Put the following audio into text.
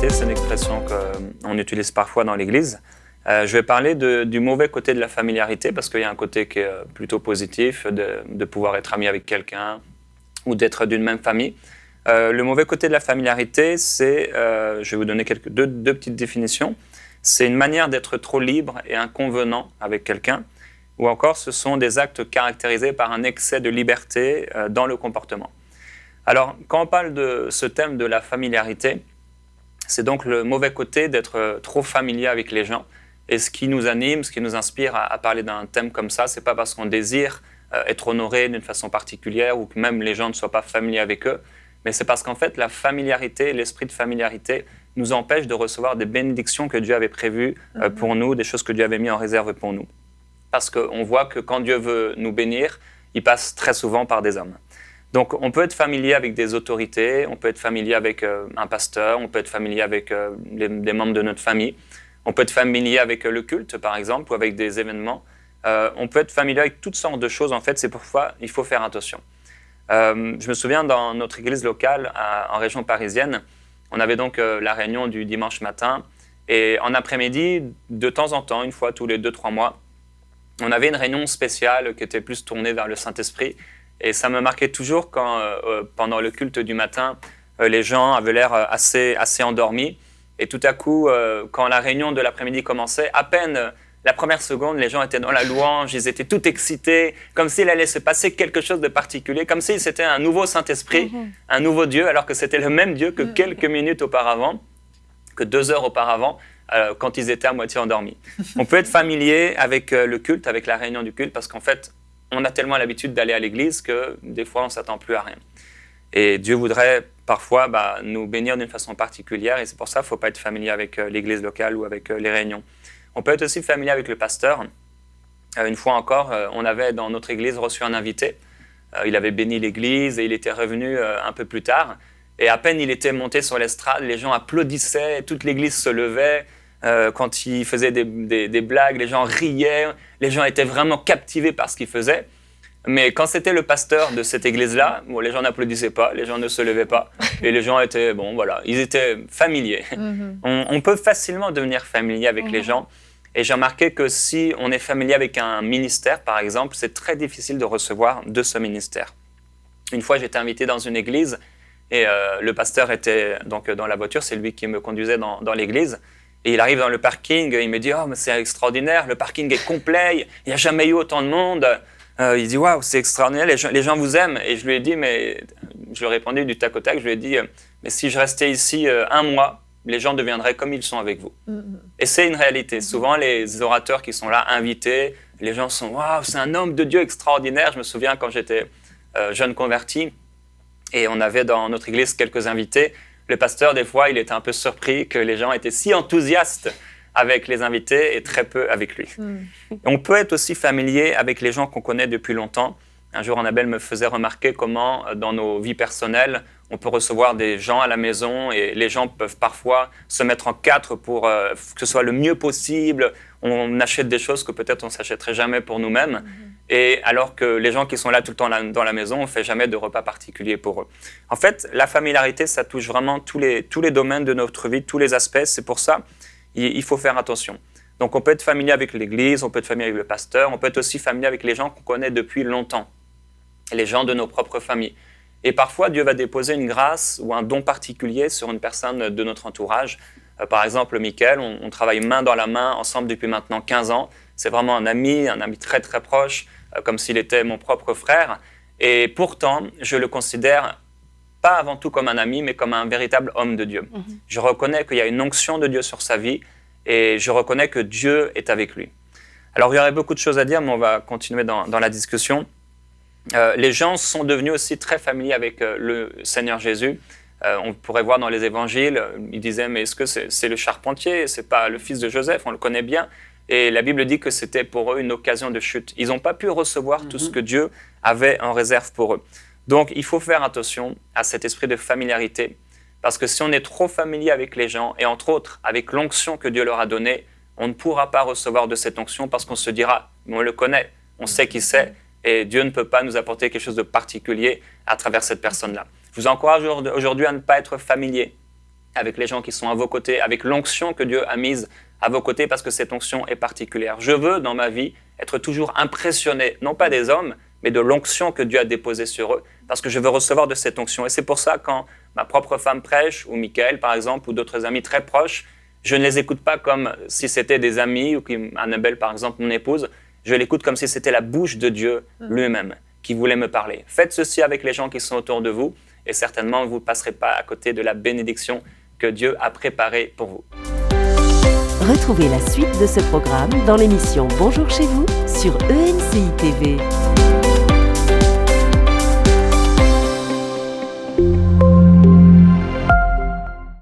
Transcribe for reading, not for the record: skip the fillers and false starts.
familiarité, c'est une expression qu'on utilise parfois dans l'Église. Je vais parler du mauvais côté de la familiarité parce qu'il y a un côté qui est plutôt positif, de pouvoir être ami avec quelqu'un ou d'être d'une même famille. Le mauvais côté de la familiarité, c'est, je vais vous donner deux petites définitions. C'est une manière d'être trop libre et inconvenant avec quelqu'un, ou encore ce sont des actes caractérisés par un excès de liberté dans le comportement. Alors, quand on parle de ce thème de la familiarité, c'est donc le mauvais côté d'être trop familier avec les gens. Et ce qui nous anime, ce qui nous inspire à parler d'un thème comme ça, c'est pas parce qu'on désire être honoré d'une façon particulière ou que même les gens ne soient pas familiers avec eux, mais c'est parce qu'en fait, la familiarité, l'esprit de familiarité nous empêche de recevoir des bénédictions que Dieu avait prévues pour nous, des choses que Dieu avait mis en réserve pour nous. Parce qu'on voit que quand Dieu veut nous bénir, il passe très souvent par des hommes. Donc, on peut être familier avec des autorités, on peut être familier avec un pasteur, on peut être familier avec des membres de notre famille, on peut être familier avec le culte, par exemple, ou avec des événements. On peut être familier avec toutes sortes de choses, en fait, c'est pourquoi il faut faire attention. Je me souviens, dans notre église locale, en région parisienne, on avait donc la réunion du dimanche matin, et en après-midi, de temps en temps, une fois tous les 2-3 mois, on avait une réunion spéciale qui était plus tournée vers le Saint-Esprit. Et ça me marquait toujours quand, pendant le culte du matin, les gens avaient l'air assez endormis. Et tout à coup, quand la réunion de l'après-midi commençait, à peine la première seconde, les gens étaient dans la louange, ils étaient tout excités, comme s'il allait se passer quelque chose de particulier, comme si c'était un nouveau Saint-Esprit, un nouveau Dieu, alors que c'était le même Dieu que quelques minutes auparavant, que 2 heures auparavant, quand ils étaient à moitié endormis. On peut être familier avec le culte, avec la réunion du culte, parce qu'en fait, on a tellement l'habitude d'aller à l'église que des fois, on ne s'attend plus à rien. Et Dieu voudrait parfois nous bénir d'une façon particulière, et c'est pour ça qu'il ne faut pas être familier avec l'église locale ou avec les réunions. On peut être aussi familier avec le pasteur. Une fois encore, on avait dans notre église reçu un invité. Il avait béni l'église et il était revenu un peu plus tard. Et à peine il était monté sur l'estrade, les gens applaudissaient, toute l'église se levait. Quand il faisait des blagues, les gens riaient, les gens étaient vraiment captivés par ce qu'il faisait. Mais quand c'était le pasteur de cette église-là, les gens n'applaudissaient pas, les gens ne se levaient pas, et les gens étaient, ils étaient familiers. On peut facilement devenir familier avec les gens, et j'ai remarqué que si on est familier avec un ministère, par exemple, c'est très difficile de recevoir de ce ministère. Une fois, j'étais invité dans une église, et le pasteur était donc dans la voiture, c'est lui qui me conduisait dans l'église. Et il arrive dans le parking, il me dit « Oh, mais c'est extraordinaire, le parking est complet, il n'y a jamais eu autant de monde. » Il dit « Waouh, c'est extraordinaire, les gens vous aiment. » Et je lui ai dit, je lui ai répondu du tac au tac, je lui ai dit « Mais si je restais ici 1 mois, les gens deviendraient comme ils sont avec vous. » Et c'est une réalité. Souvent, les orateurs qui sont là, invités, les gens sont « Waouh, c'est un homme de Dieu extraordinaire. » Je me souviens quand j'étais jeune converti, et on avait dans notre église quelques invités. Le pasteur, des fois, il était un peu surpris que les gens étaient si enthousiastes avec les invités et très peu avec lui. On peut être aussi familier avec les gens qu'on connaît depuis longtemps. Un jour, Annabelle me faisait remarquer comment, dans nos vies personnelles, on peut recevoir des gens à la maison et les gens peuvent parfois se mettre en 4 pour que ce soit le mieux possible. On achète des choses que peut-être on ne s'achèterait jamais pour nous-mêmes. Et alors que les gens qui sont là tout le temps dans la maison, on ne fait jamais de repas particuliers pour eux. En fait, la familiarité, ça touche vraiment tous les domaines de notre vie, tous les aspects. C'est pour ça il faut faire attention. Donc, on peut être familier avec l'Église, on peut être familier avec le pasteur, on peut être aussi familier avec les gens qu'on connaît depuis longtemps, les gens de nos propres familles. Et parfois, Dieu va déposer une grâce ou un don particulier sur une personne de notre entourage. Par exemple, Mickaël, on travaille main dans la main ensemble depuis maintenant 15 ans. C'est vraiment un ami très très proche, comme s'il était mon propre frère. Et pourtant, je le considère pas avant tout comme un ami, mais comme un véritable homme de Dieu. Je reconnais qu'il y a une onction de Dieu sur sa vie et je reconnais que Dieu est avec lui. Alors, il y aurait beaucoup de choses à dire, mais on va continuer dans la discussion. Les gens sont devenus aussi très familiers avec le Seigneur Jésus. On pourrait voir dans les évangiles, ils disaient « Mais est-ce que c'est le charpentier? C'est pas le fils de Joseph? On le connaît bien. » Et la Bible dit que c'était pour eux une occasion de chute. Ils n'ont pas pu recevoir tout ce que Dieu avait en réserve pour eux. Donc, il faut faire attention à cet esprit de familiarité, parce que si on est trop familier avec les gens, et entre autres avec l'onction que Dieu leur a donnée, on ne pourra pas recevoir de cette onction parce qu'on se dira « On le connaît, on sait qui c'est, et Dieu ne peut pas nous apporter quelque chose de particulier à travers cette personne-là. » Je vous encourage aujourd'hui à ne pas être familier avec les gens qui sont à vos côtés, avec l'onction que Dieu a mise à vos côtés, parce que cette onction est particulière. Je veux, dans ma vie, être toujours impressionné, non pas des hommes, mais de l'onction que Dieu a déposée sur eux, parce que je veux recevoir de cette onction. Et c'est pour ça, quand ma propre femme prêche, ou Michael, par exemple, ou d'autres amis très proches, je ne les écoute pas comme si c'était des amis, ou Annabelle, par exemple, mon épouse. Je l'écoute comme si c'était la bouche de Dieu lui-même qui voulait me parler. Faites ceci avec les gens qui sont autour de vous, et certainement, vous ne passerez pas à côté de la bénédiction que Dieu a préparée pour vous. Retrouvez la suite de ce programme dans l'émission Bonjour chez vous sur ENCI TV.